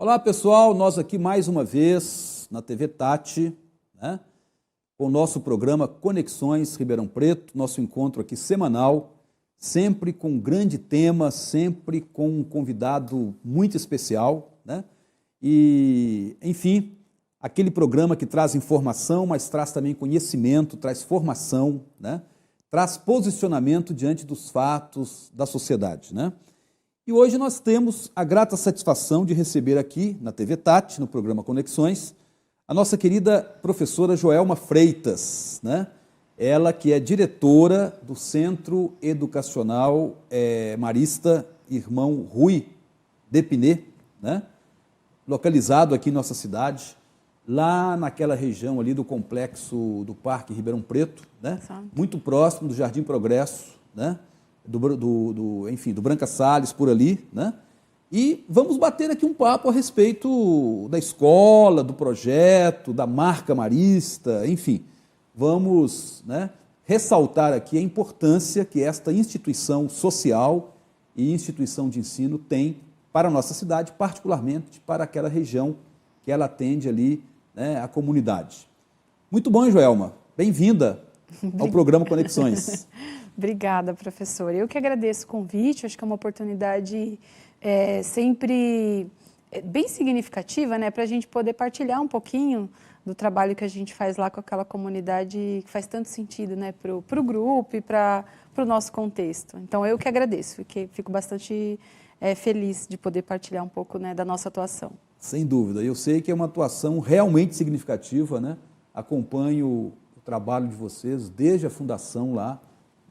Olá pessoal, nós aqui mais uma vez na TV Tati, né, com o nosso programa Conexões Ribeirão Preto, nosso encontro aqui semanal, sempre com um grande tema, sempre com um convidado muito especial, né? E, enfim, aquele programa que traz informação, mas traz também conhecimento, traz formação, né? Traz posicionamento diante dos fatos da sociedade, né? E hoje nós temos a grata satisfação de receber aqui na TV Tati, no programa Conexões, a nossa querida professora Joelma Freitas, né? Ela que é diretora do Centro Educacional Marista Irmão Rui Depinê, né? Localizado aqui em nossa cidade, lá naquela região ali do complexo do Parque Ribeirão Preto, né? Muito próximo do Jardim Progresso, né? Enfim, do Branca Salles, por ali, né? E vamos bater aqui um papo a respeito da escola, do projeto, da marca marista, enfim. Vamos, né, ressaltar aqui a importância que esta instituição social e instituição de ensino tem para a nossa cidade, particularmente para aquela região que ela atende ali, né, a comunidade. Muito bom, Joelma. Bem-vinda ao programa Conexões. Obrigada, professor. Eu que agradeço o convite, acho que é uma oportunidade sempre bem significativa, né, para a gente poder partilhar um pouquinho do trabalho que a gente faz lá com aquela comunidade que faz tanto sentido, né, para o grupo e para o nosso contexto. Então, eu que agradeço, fico bastante feliz de poder partilhar um pouco, né, da nossa atuação. Sem dúvida, eu sei que é uma atuação realmente significativa, né? Acompanho o trabalho de vocês desde a fundação lá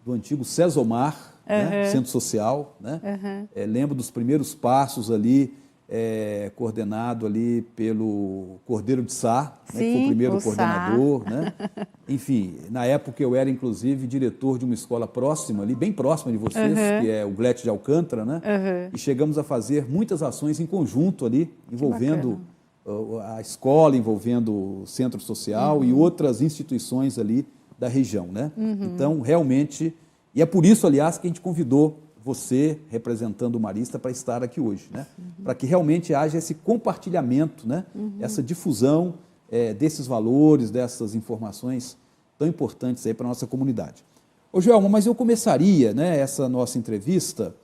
do antigo Cesomar, né? Centro Social, né? Lembro dos primeiros passos ali, coordenado ali pelo Cordeiro de Sá, né? Que foi o primeiro coordenador, né? Enfim, na época eu era inclusive diretor de uma escola próxima ali, bem próxima de vocês, que é o Glete de Alcântara, né? E chegamos a fazer muitas ações em conjunto ali, envolvendo a escola, envolvendo o Centro Social e outras instituições ali da região, né? Então, realmente, e é por isso, aliás, que a gente convidou você, representando o Marista, para estar aqui hoje, né? Para que realmente haja esse compartilhamento, né? Essa difusão desses valores, dessas informações tão importantes aí para a nossa comunidade. Ô, Joelma, mas eu começaria, né, essa nossa entrevista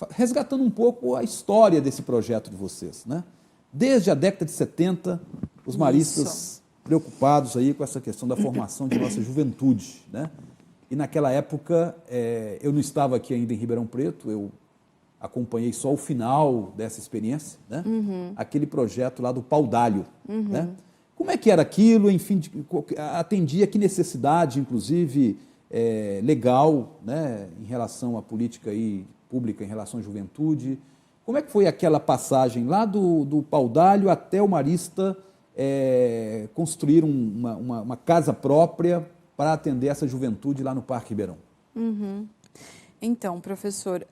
resgatando um pouco a história desse projeto de vocês, né? Desde a década de 70, os maristas preocupados aí com essa questão da formação de nossa juventude, né? E naquela época, eu não estava aqui ainda em Ribeirão Preto, eu acompanhei só o final dessa experiência, né? Aquele projeto lá do Pau d'Alho, né? Como é que era aquilo, enfim, atendia que necessidade, inclusive, legal, né, em relação à política aí, pública, em relação à juventude? Como é que foi aquela passagem lá do Pau d'Alho até o Marista construir uma casa própria para atender essa juventude lá no Parque Ribeirão? Então, professor,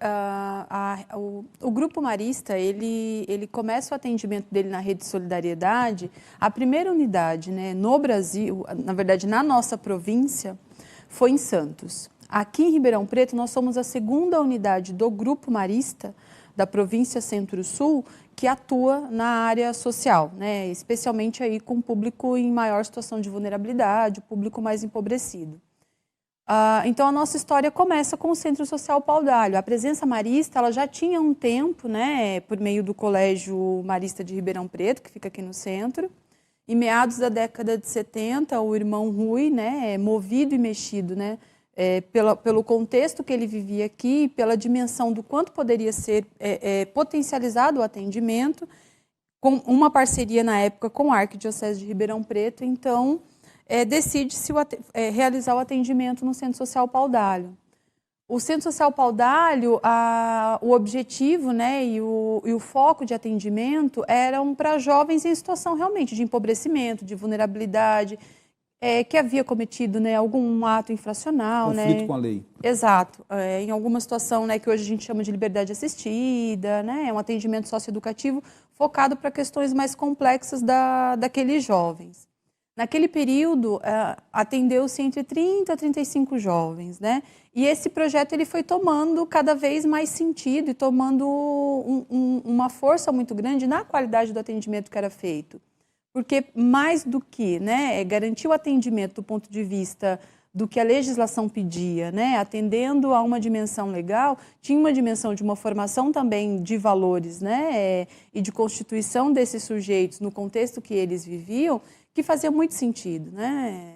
o Grupo Marista, ele começa o atendimento dele na Rede Solidariedade. A primeira unidade, né, no Brasil, na verdade, na nossa província, foi em Santos. Aqui em Ribeirão Preto, nós somos a segunda unidade do Grupo Marista da província Centro-Sul que atua na área social, né, especialmente aí com o público em maior situação de vulnerabilidade, o público mais empobrecido. Então, a nossa história começa com o Centro Social Pau d'Alho. A presença marista ela já tinha um tempo, né, por meio do Colégio Marista de Ribeirão Preto, que fica aqui no centro. Em meados da década de 70, o irmão Rui, né, movido e mexido, né, pelo contexto que ele vivia aqui, pela dimensão do quanto poderia ser potencializado o atendimento, com uma parceria na época com a Arquidiocese de Ribeirão Preto, então decide-se realizar o atendimento no Centro Social Pau d'Alho. O Centro Social Pau d'Alho, o objetivo, né, e o foco de atendimento eram para jovens em situação realmente de empobrecimento, de vulnerabilidade, que havia cometido, né, algum ato infracional. Conflito, né? com a lei. Exato. Em alguma situação, né, que hoje a gente chama de liberdade assistida, né, é um atendimento socioeducativo focado para questões mais complexas daqueles jovens. Naquele período, atendeu-se entre 30 a 35 jovens, né? E esse projeto ele foi tomando cada vez mais sentido e tomando uma força muito grande na qualidade do atendimento que era feito. Porque mais do que, né, garantir o atendimento do ponto de vista do que a legislação pedia, né, atendendo a uma dimensão legal, tinha uma dimensão de uma formação também de valores, né, e de constituição desses sujeitos no contexto que eles viviam, que fazia muito sentido, né?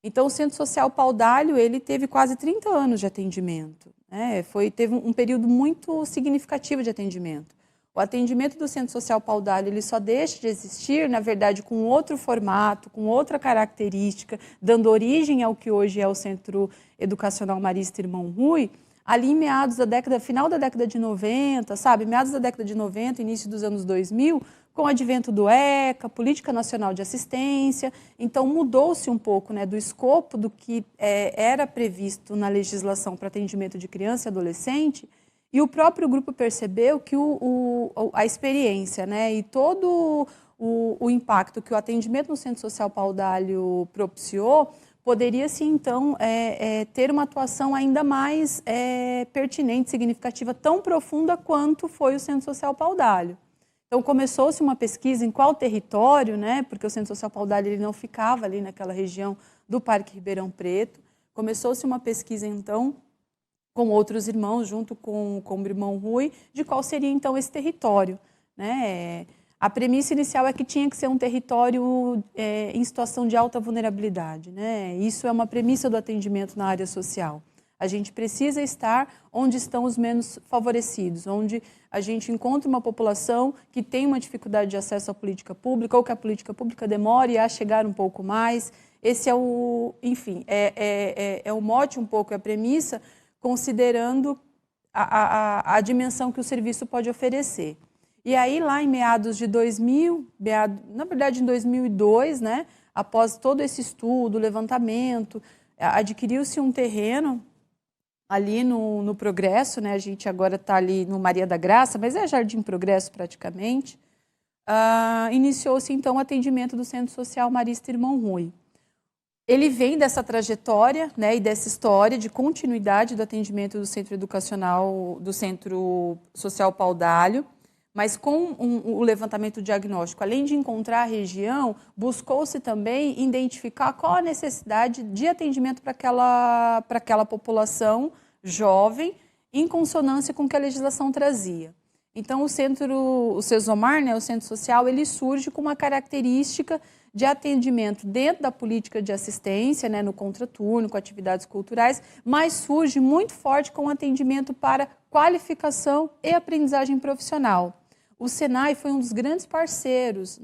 Então, o Centro Social Pau d'Alho, ele teve quase 30 anos de atendimento, né? Teve um período muito significativo de atendimento. O atendimento do Centro Social Pau d'Alho, ele só deixa de existir, na verdade, com outro formato, com outra característica, dando origem ao que hoje é o Centro Educacional Marista Irmão Rui, ali em final da década de 90, sabe? Meados da década de 90, início dos anos 2000, com o advento do ECA, Política Nacional de Assistência. Então, mudou-se um pouco, né, do escopo do que era previsto na legislação para atendimento de criança e adolescente, e o próprio grupo percebeu que a experiência, né, e todo o impacto que o atendimento no Centro Social Pau d'Alho propiciou, poderia-se, então, ter uma atuação ainda mais pertinente, significativa, tão profunda quanto foi o Centro Social Pau d'Alho. Então, começou-se uma pesquisa em qual território, né, porque o Centro Social Pau d'Alho ele não ficava ali naquela região do Parque Ribeirão Preto. Começou-se uma pesquisa, então, com outros irmãos, junto com o irmão Rui, de qual seria, então, esse território, né? A premissa inicial é que tinha que ser um território em situação de alta vulnerabilidade, né? Isso é uma premissa do atendimento na área social. A gente precisa estar onde estão os menos favorecidos, onde a gente encontra uma população que tem uma dificuldade de acesso à política pública ou que a política pública demore a chegar um pouco mais. Esse é o, enfim, é o mote um pouco, é a premissa, considerando a dimensão que o serviço pode oferecer. E aí, lá em meados de 2000, na verdade em 2002, né, após todo esse estudo, levantamento, adquiriu-se um terreno ali no Progresso, né? A gente agora está ali no Maria da Graça, mas é Jardim Progresso praticamente. Iniciou-se então o atendimento do Centro Social Marista Irmão Rui. Ele vem dessa trajetória, né, e dessa história de continuidade do atendimento do Centro Educacional, do Centro Social Pau d'Alho, mas com o levantamento diagnóstico, além de encontrar a região, buscou-se também identificar qual a necessidade de atendimento para aquela população jovem, em consonância com o que a legislação trazia. Então, o CESOMAR, né, o Centro Social, ele surge com uma característica de atendimento dentro da política de assistência, né, no contraturno, com atividades culturais, mas surge muito forte com atendimento para qualificação e aprendizagem profissional. O Senai foi um dos grandes parceiros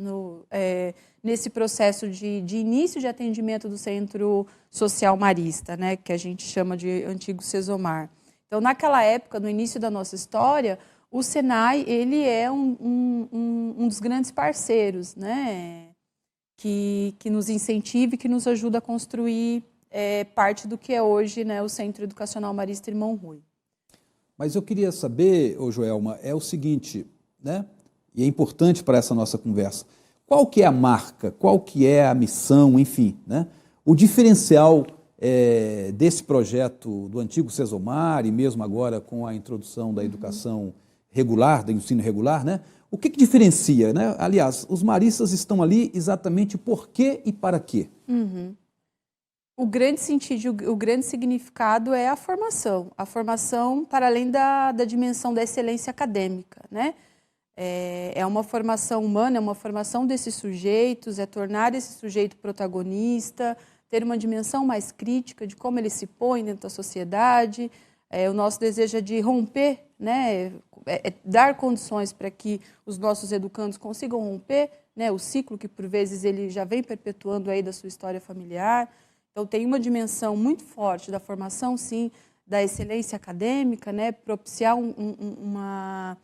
nesse processo de início de atendimento do Centro Social Marista, né, que a gente chama de antigo CESOMAR. Então, naquela época, no início da nossa história, o Senai ele é um dos grandes parceiros, né, que nos incentiva e que nos ajuda a construir parte do que é hoje, né, o Centro Educacional Marista Irmão Rui. Mas eu queria saber, Joelma, é o seguinte, né? E é importante para essa nossa conversa. Qual que é a marca, qual que é a missão, enfim, né? O diferencial desse projeto do antigo CESOMAR e mesmo agora com a introdução da educação regular, do ensino regular, né? O que diferencia, né? Aliás, os maristas estão ali exatamente por quê e para quê? O grande sentido, o grande significado é a formação para além da dimensão da excelência acadêmica, né? É uma formação humana, é uma formação desses sujeitos, é tornar esse sujeito protagonista, ter uma dimensão mais crítica de como ele se põe dentro da sociedade. O nosso desejo é de romper, né? Dar condições para que os nossos educandos consigam romper, né, o ciclo que, por vezes, ele já vem perpetuando aí da sua história familiar. Então, tem uma dimensão muito forte da formação, sim, da excelência acadêmica, né, propiciar uma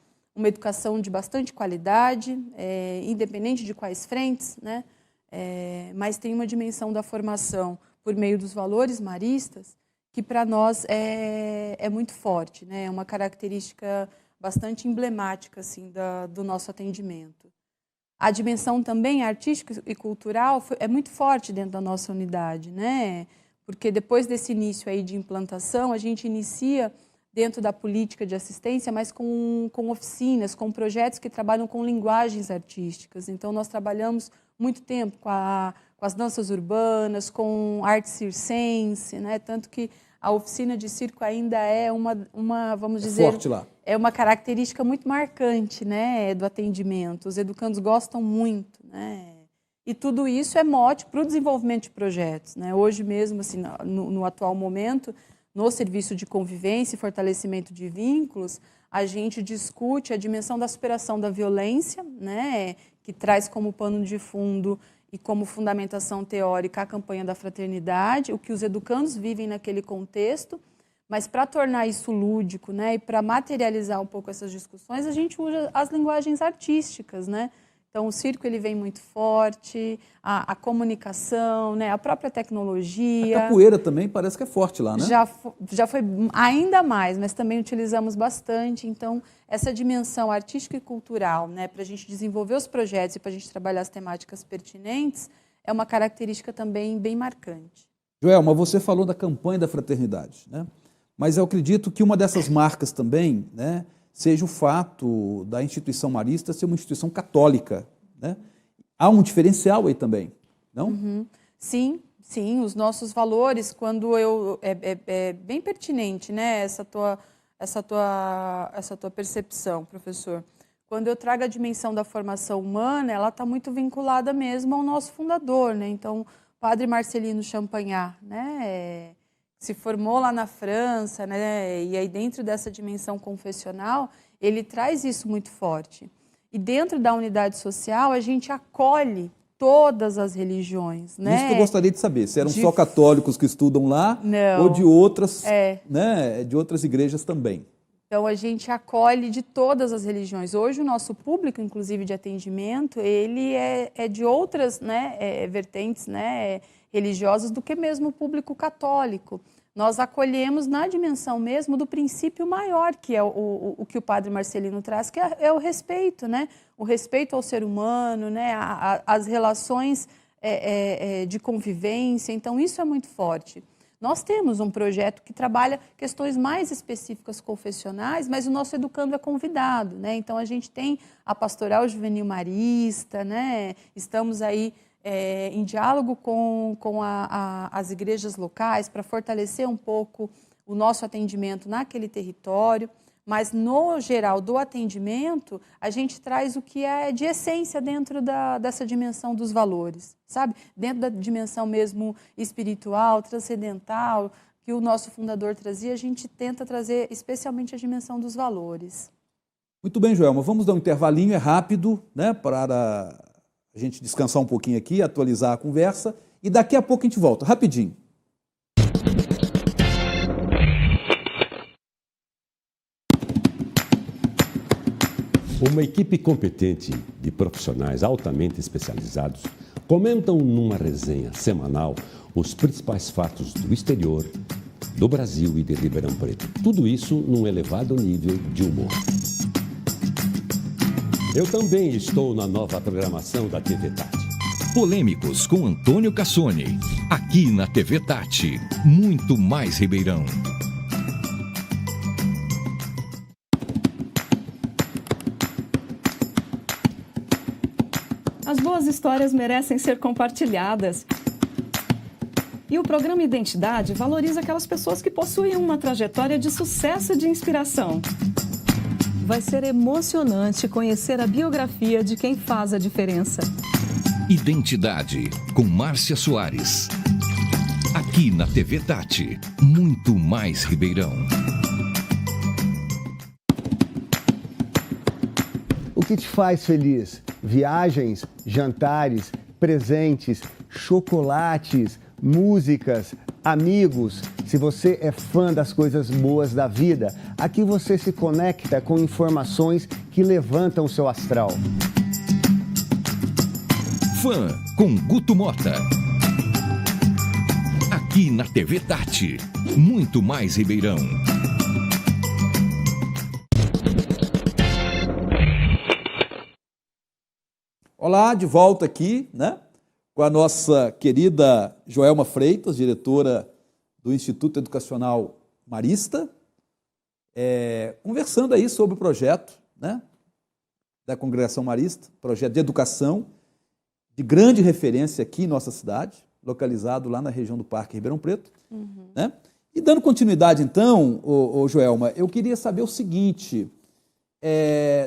educação de bastante qualidade, independente de quais frentes, né, mas tem uma dimensão da formação por meio dos valores maristas que, para nós, é muito forte, né, é uma característica bastante emblemática assim, do nosso atendimento. A dimensão também artística e cultural é muito forte dentro da nossa unidade, né? Porque depois desse início aí de implantação, a gente inicia dentro da política de assistência, mas com oficinas, com projetos que trabalham com linguagens artísticas. Então, nós trabalhamos muito tempo com as danças urbanas, com arte circense, né? Tanto que a oficina de circo ainda é vamos dizer, forte lá. É uma característica muito marcante, né, do atendimento. Os educandos gostam muito, né? E tudo isso é mote para o desenvolvimento de projetos, né? Hoje mesmo, assim, no atual momento, no serviço de convivência e fortalecimento de vínculos, a gente discute a dimensão da superação da violência, né, que traz como pano de fundo e como fundamentação teórica a campanha da fraternidade, o que os educandos vivem naquele contexto, mas para tornar isso lúdico, né, e para materializar um pouco essas discussões, a gente usa as linguagens artísticas, né? Então, o circo ele vem muito forte, a comunicação, né, a própria tecnologia. A capoeira também parece que é forte lá, né? Já foi ainda mais, mas também utilizamos bastante. Então, essa dimensão artística e cultural, né, para a gente desenvolver os projetos e para a gente trabalhar as temáticas pertinentes, é uma característica também bem marcante. Joelma, você falou da campanha da fraternidade, né? Mas eu acredito que uma dessas marcas também, né, seja o fato da instituição marista ser uma instituição católica, né? Há um diferencial aí também, não? Uhum. Sim, os nossos valores, quando é bem pertinente, né, essa tua percepção, professor. Quando eu trago a dimensão da formação humana, ela está muito vinculada mesmo ao nosso fundador, né? Então, o padre Marcelino Champagnat, né, se formou lá na França, né? E aí dentro dessa dimensão confessional, ele traz isso muito forte. E dentro da unidade social, a gente acolhe todas as religiões, né? Isso que eu gostaria de saber, se eram só católicos que estudam lá, não, ou de outras, né, de outras igrejas também. Então, a gente acolhe de todas as religiões. Hoje, o nosso público, inclusive de atendimento, ele é de outras, né, vertentes, né, religiosas do que mesmo o público católico. Nós acolhemos na dimensão mesmo do princípio maior, que é o que o padre Marcelino traz, que é o respeito, né? O respeito ao ser humano, né? As relações de convivência. Então, isso é muito forte. Nós temos um projeto que trabalha questões mais específicas confessionais, mas o nosso educando é convidado, né? Então, a gente tem a Pastoral Juvenil Marista, né? Estamos aí em diálogo com as igrejas locais para fortalecer um pouco o nosso atendimento naquele território, mas no geral do atendimento a gente traz o que é de essência dentro dessa dimensão dos valores, sabe? Dentro da dimensão mesmo espiritual, transcendental, que o nosso fundador trazia, a gente tenta trazer especialmente a dimensão dos valores. Muito bem, Joelma, vamos dar um intervalinho, é rápido, né, para a gente descansar um pouquinho aqui, atualizar a conversa, e daqui a pouco a gente volta, rapidinho. Uma equipe competente de profissionais altamente especializados comentam numa resenha semanal os principais fatos do exterior, do Brasil e de Ribeirão Preto. Tudo isso num elevado nível de humor. Eu também estou na nova programação da TV Tati. Polêmicos com Antônio Cassoni. Aqui na TV Tati. Muito mais Ribeirão. As boas histórias merecem ser compartilhadas. E o programa Identidade valoriza aquelas pessoas que possuem uma trajetória de sucesso e de inspiração. Vai ser emocionante conhecer a biografia de quem faz a diferença. Identidade, com Márcia Soares. Aqui na TV Tati, muito mais Ribeirão. O que te faz feliz? Viagens, jantares, presentes, chocolates, músicas, amigos. Se você é fã das coisas boas da vida, aqui você se conecta com informações que levantam o seu astral. Fã com Guto Mota. Aqui na TV Tati, muito mais Ribeirão. Olá, de volta aqui, né? Com a nossa querida Joelma Freitas, diretora do Instituto Educacional Marista, conversando aí sobre o projeto, né, da Congregação Marista, projeto de educação de grande referência aqui em nossa cidade, localizado lá na região do Parque Ribeirão Preto. Né? E dando continuidade, então, Joelma, eu queria saber o seguinte: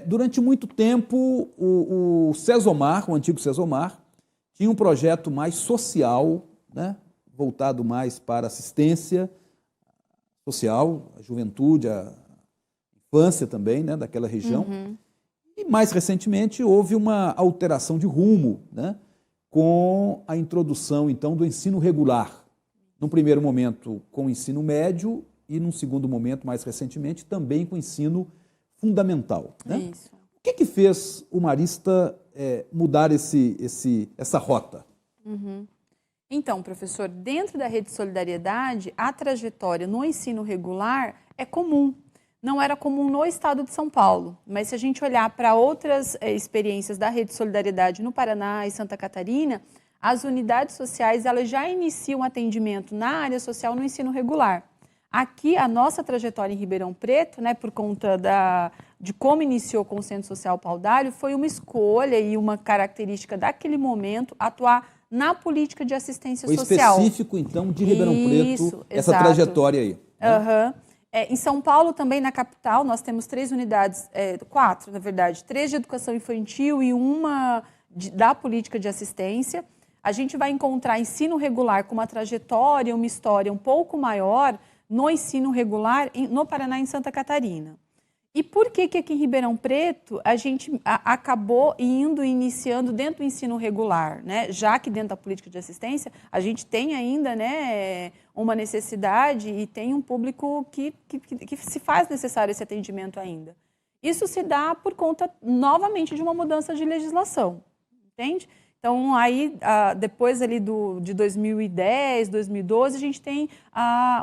durante muito tempo, o Cesomar, o antigo Cesomar, tinha um projeto mais social, né, voltado mais para assistência social, a juventude, a infância também, né, daquela região. E mais recentemente houve uma alteração de rumo, né, com a introdução, então, do ensino regular. Num primeiro momento com o ensino médio e num segundo momento, mais recentemente, também com o ensino fundamental. Né? Isso. O que fez o Marista mudar essa rota? Então, professor, dentro da Rede Solidariedade, a trajetória no ensino regular é comum. Não era comum no estado de São Paulo, mas se a gente olhar para outras experiências da Rede Solidariedade no Paraná e Santa Catarina, as unidades sociais elas já iniciam atendimento na área social no ensino regular. Aqui, a nossa trajetória em Ribeirão Preto, né, por conta de como iniciou com o Centro Social Pau d'Arco, foi uma escolha e uma característica daquele momento atuar na política de assistência social. Foi específico, então, de Ribeirão Preto, essa exato. trajetória aí. Né? Em São Paulo, também na capital, nós temos 3 unidades, 4, na verdade, 3 de educação infantil e uma da política de assistência. A gente vai encontrar ensino regular com uma trajetória, uma história um pouco maior no ensino regular no Paraná e em Santa Catarina. E por que aqui em Ribeirão Preto a gente acabou iniciando dentro do ensino regular, né? Já que dentro da política de assistência a gente tem ainda, né, uma necessidade e tem um público que se faz necessário esse atendimento ainda. Isso se dá por conta, novamente, de uma mudança de legislação, entende? Então, aí, depois ali de 2010, 2012, a gente tem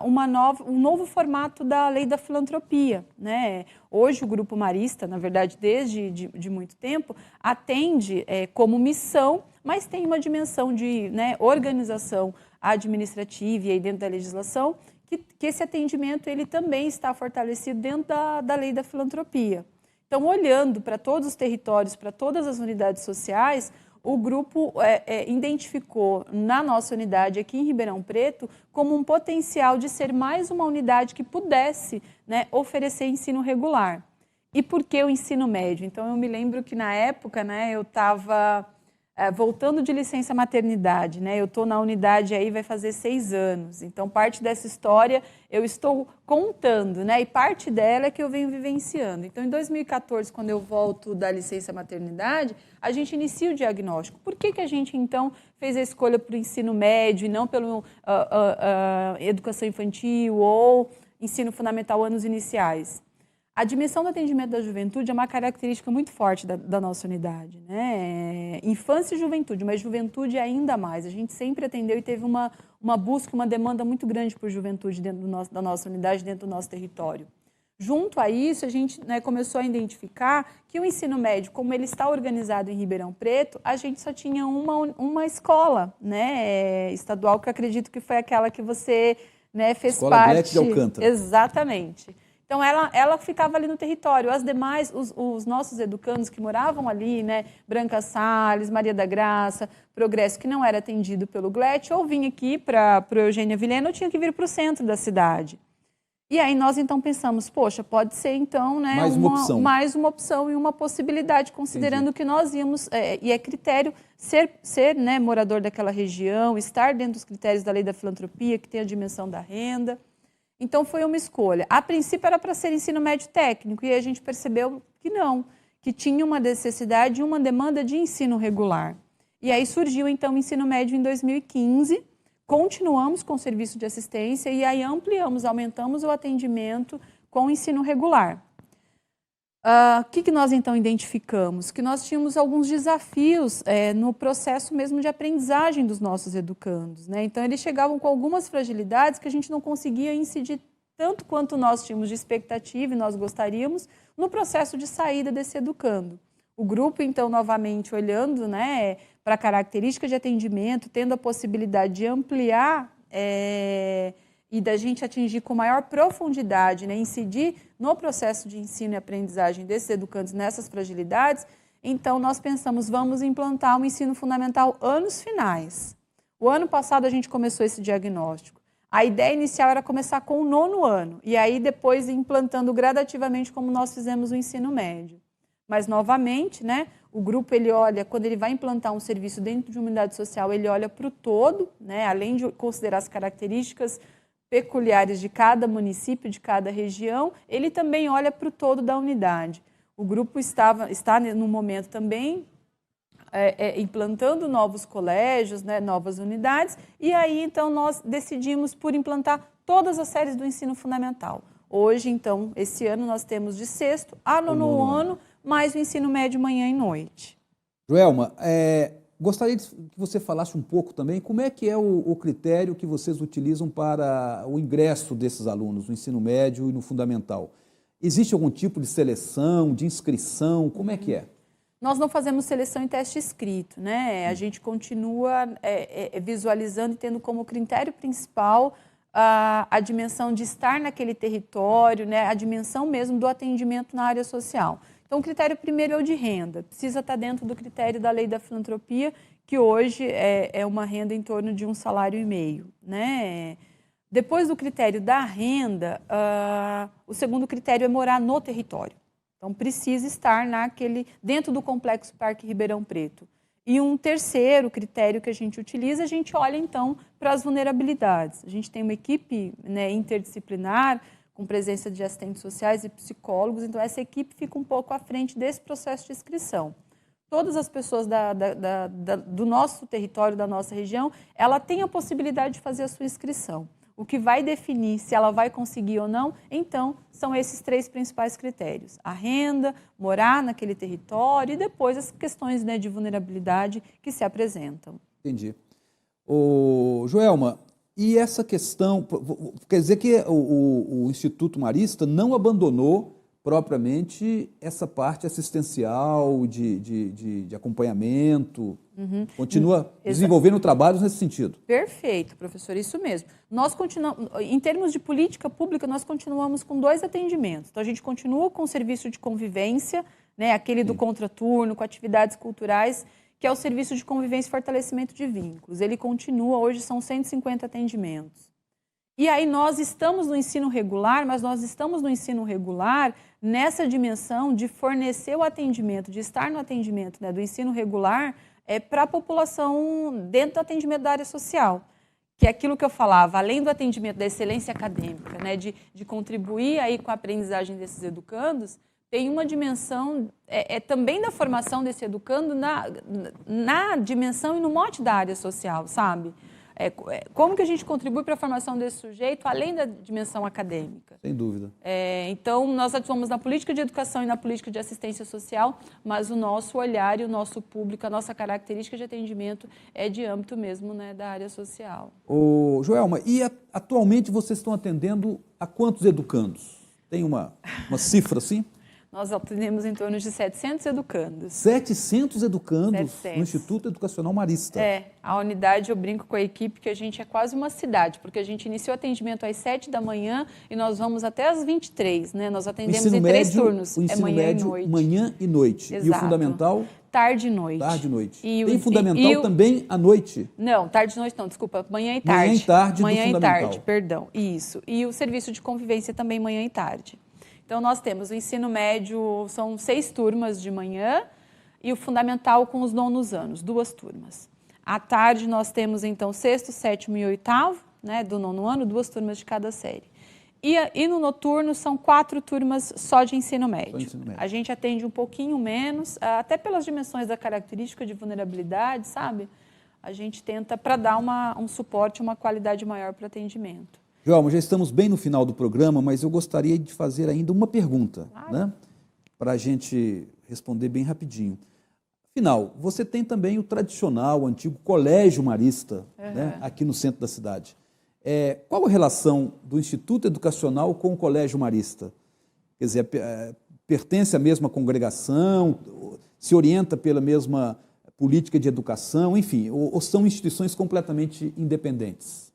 um novo formato da Lei da Filantropia. Né? Hoje, o Grupo Marista, na verdade, desde de muito tempo, atende como missão, mas tem uma dimensão de organização administrativa e aí dentro da legislação, que esse atendimento ele também está fortalecido dentro da Lei da Filantropia. Então, olhando para todos os territórios, para todas as unidades sociais, o grupo identificou na nossa unidade aqui em Ribeirão Preto como um potencial de ser mais uma unidade que pudesse, né, oferecer ensino regular. E por que o ensino médio? Então, eu me lembro que na época, né, eu estava voltando de licença maternidade, né? Eu estou na unidade aí, vai fazer 6 anos. Então, parte dessa história eu estou contando, né? E parte dela é que eu venho vivenciando. Então, em 2014, quando eu volto da licença maternidade, a gente inicia o diagnóstico. Por que a gente, então, fez a escolha para o ensino médio e não pela educação infantil ou ensino fundamental, anos iniciais? A dimensão do atendimento da juventude é uma característica muito forte da nossa unidade, né? Infância e juventude, mas juventude ainda mais. A gente sempre atendeu e teve uma busca, uma demanda muito grande por juventude dentro da nossa unidade, dentro do nosso território. Junto a isso, a gente, né, começou a identificar que o ensino médio, como ele está organizado em Ribeirão Preto, a gente só tinha uma escola, né, estadual, que eu acredito que foi aquela que você, né, fez Escola parte. Black de Alcântara. Exatamente. Então, ela ficava ali no território. As demais, os nossos educandos que moravam ali, né, Branca Salles, Maria da Graça, Progresso, que não era atendido pelo GLET, ou vinha aqui para o Eugênia Vilhena, ou tinha que vir para o centro da cidade. E aí nós, então, pensamos, poxa, pode ser, então, né, mais uma opção e uma possibilidade, considerando Entendi. Que nós íamos, e é critério ser né, morador daquela região, estar dentro dos critérios da Lei da Filantropia, que tem a dimensão da renda. Então, foi uma escolha. A princípio, era para ser ensino médio técnico, e a gente percebeu que não, que tinha uma necessidade e uma demanda de ensino regular. E aí surgiu, então, o ensino médio em 2015, continuamos com o serviço de assistência e aí aumentamos o atendimento com o ensino regular. O que nós, então, identificamos? Que nós tínhamos alguns desafios no processo mesmo de aprendizagem dos nossos educandos, né? Então, eles chegavam com algumas fragilidades que a gente não conseguia incidir tanto quanto nós tínhamos de expectativa e nós gostaríamos no processo de saída desse educando. O grupo, então, novamente, olhando, né, para a característica de atendimento, tendo a possibilidade de ampliar e da gente atingir com maior profundidade, né, incidir no processo de ensino e aprendizagem desses educandos nessas fragilidades, então nós pensamos, vamos implantar um ensino fundamental anos finais. O ano passado a gente começou esse diagnóstico. A ideia inicial era começar com o 9º ano, e aí depois implantando gradativamente como nós fizemos o ensino médio. Mas, novamente, né, o grupo, ele olha, quando ele vai implantar um serviço dentro de uma unidade social, ele olha para o todo, né, além de considerar as características peculiares de cada município, de cada região, ele também olha para o todo da unidade. O grupo está no momento também implantando novos colégios, né, novas unidades, e aí, então, nós decidimos por implantar todas as séries do ensino fundamental. Hoje, então, esse ano, nós temos de 6º a 9º ano, mais o ensino médio manhã e noite. Joelma, gostaria que você falasse um pouco também como é que é o critério que vocês utilizam para o ingresso desses alunos no ensino médio e no fundamental. Existe algum tipo de seleção, de inscrição? Como é que é? Nós não fazemos seleção em teste escrito, né? A gente continua visualizando e tendo como critério principal a dimensão de estar naquele território, né? A dimensão mesmo do atendimento na área social. Então, o critério primeiro é o de renda. Precisa estar dentro do critério da lei da filantropia, que hoje é uma renda em torno de 1,5 salários, né? Depois do critério da renda, o segundo critério é morar no território. Então, precisa estar dentro do Complexo Parque Ribeirão Preto. E um terceiro critério que a gente utiliza, a gente olha, então, para as vulnerabilidades. A gente tem uma equipe, né, interdisciplinar, com presença de assistentes sociais e psicólogos, então essa equipe fica um pouco à frente desse processo de inscrição. Todas as pessoas do nosso território, da nossa região, ela tem a possibilidade de fazer a sua inscrição. O que vai definir se ela vai conseguir ou não, então, são esses 3 principais critérios. A renda, morar naquele território e depois as questões, né, de vulnerabilidade que se apresentam. Entendi. Joelma, e essa questão, quer dizer que o Instituto Marista não abandonou propriamente essa parte assistencial, de acompanhamento, continua desenvolvendo trabalhos nesse sentido. Perfeito, professor, isso mesmo. Nós continuamos, em termos de política pública, nós continuamos com 2 atendimentos. Então, a gente continua com o serviço de convivência, né, aquele do contraturno, com atividades culturais, que é o serviço de convivência e fortalecimento de vínculos. Ele continua, hoje são 150 atendimentos. E aí nós estamos no ensino regular, mas nós estamos no ensino regular nessa dimensão de fornecer o atendimento, de estar no atendimento, né, do ensino regular para a população dentro do atendimento da área social. Que é aquilo que eu falava, além do atendimento da excelência acadêmica, né, de contribuir aí com a aprendizagem desses educandos, tem uma dimensão também da formação desse educando na dimensão e no mote da área social, sabe? Como que a gente contribui para a formação desse sujeito, além da dimensão acadêmica? Sem dúvida. Então, nós atuamos na política de educação e na política de assistência social, mas o nosso olhar e o nosso público, a nossa característica de atendimento é de âmbito mesmo, né, da área social. Joelma, e atualmente vocês estão atendendo a quantos educandos? Tem uma cifra assim? Nós atendemos em torno de 700 educandos. 700 educandos 700. No Instituto Educacional Marista. A unidade, eu brinco com a equipe que a gente é quase uma cidade, porque a gente iniciou o atendimento às 7 da manhã e nós vamos até às 23, né? Nós atendemos em 3 turnos. O ensino médio, manhã e noite. Exato. E o fundamental? Tarde e noite. Tarde e noite. Tem fundamental também à noite? Não, tarde e noite não, desculpa, manhã e tarde. Manhã e tarde manhã do e fundamental. tarde, perdão, isso. E o serviço de convivência também manhã e tarde. Então, nós temos o ensino médio, são 6 turmas de manhã, e o fundamental com os 9º anos, 2 turmas. À tarde, nós temos, então, 6º, 7º e 8º, né, do 9º ano, 2 turmas de cada série. E no noturno, são 4 turmas só de ensino médio. A gente atende um pouquinho menos, até pelas dimensões da característica de vulnerabilidade, sabe? A gente tenta para dar um suporte, uma qualidade maior para o atendimento. Joelma, já estamos bem no final do programa, mas eu gostaria de fazer ainda uma pergunta, né? Para a gente responder bem rapidinho. Afinal, você tem também o tradicional, o antigo Colégio Marista, né? Aqui no centro da cidade. Qual a relação do Instituto Educacional com o Colégio Marista? Quer dizer, pertence à mesma congregação? se orienta pela mesma política de educação, enfim, ou são instituições completamente independentes?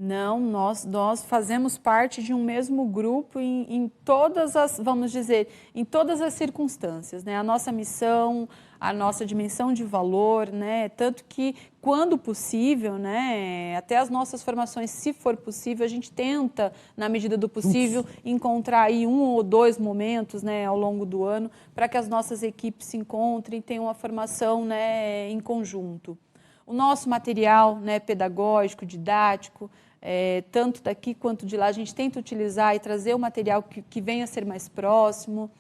Não, nós fazemos parte de um mesmo grupo em todas as, vamos dizer, em todas as circunstâncias, né? A nossa missão, a nossa dimensão de valor, né? Tanto que, quando possível, né? Até as nossas formações, se for possível, a gente tenta, na medida do possível, encontrar aí 1 ou 2 momentos, né? Ao longo do ano, para que as nossas equipes se encontrem e tenham uma formação, né? Em conjunto. O nosso material, né? Pedagógico, didático, tanto daqui quanto de lá, a gente tenta utilizar e trazer o material que venha a ser mais próximo.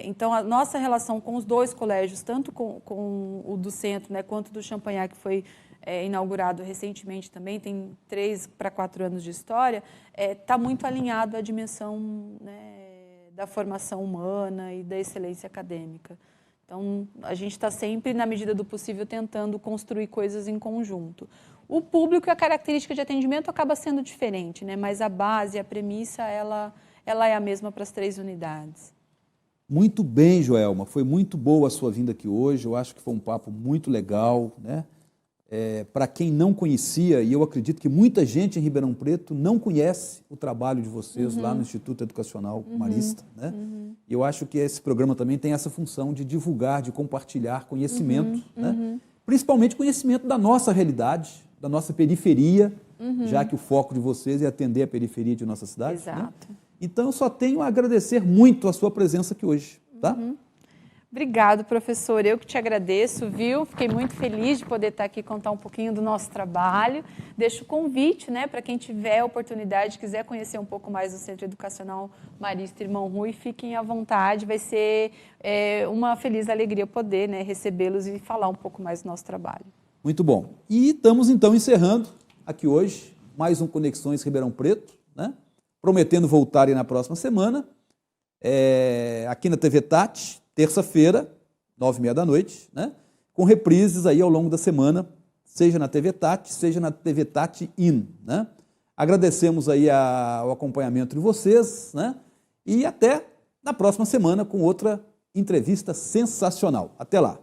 Então, a nossa relação com os 2 colégios, tanto com o do centro, né, quanto do Champagnat, que foi inaugurado recentemente também, tem 3 para 4 anos de história, está muito alinhado à dimensão, né, da formação humana e da excelência acadêmica. Então, a gente está sempre, na medida do possível, tentando construir coisas em conjunto. O público e a característica de atendimento acaba sendo diferente, né? Mas a base, a premissa, ela é a mesma para as 3 unidades. Muito bem, Joelma. Foi muito boa a sua vinda aqui hoje. Eu acho que foi um papo muito legal, né? Para quem não conhecia, e eu acredito que muita gente em Ribeirão Preto não conhece o trabalho de vocês lá no Instituto Educacional Marista, né? Eu acho que esse programa também tem essa função de divulgar, de compartilhar conhecimento, né? Principalmente conhecimento da nossa realidade, da nossa periferia, já que o foco de vocês é atender a periferia de nossa cidade. Exato. Né? Então, eu só tenho a agradecer muito a sua presença aqui hoje, tá? Obrigado, professor. Eu que te agradeço, viu? Fiquei muito feliz de poder estar aqui e contar um pouquinho do nosso trabalho. Deixo o convite, né, para quem tiver a oportunidade, quiser conhecer um pouco mais do Centro Educacional Marista Irmão Rui, fiquem à vontade. Vai ser uma feliz alegria poder, né, recebê-los e falar um pouco mais do nosso trabalho. Muito bom. E estamos, então, encerrando aqui hoje mais um Conexões Ribeirão Preto, né? Prometendo voltar aí na próxima semana, aqui na TV Tati, terça-feira, 9h30 da noite, né? Com reprises aí ao longo da semana, seja na TV Tati, seja na TV Tati In, né? Agradecemos aí o acompanhamento de vocês, né? E até na próxima semana com outra entrevista sensacional. Até lá!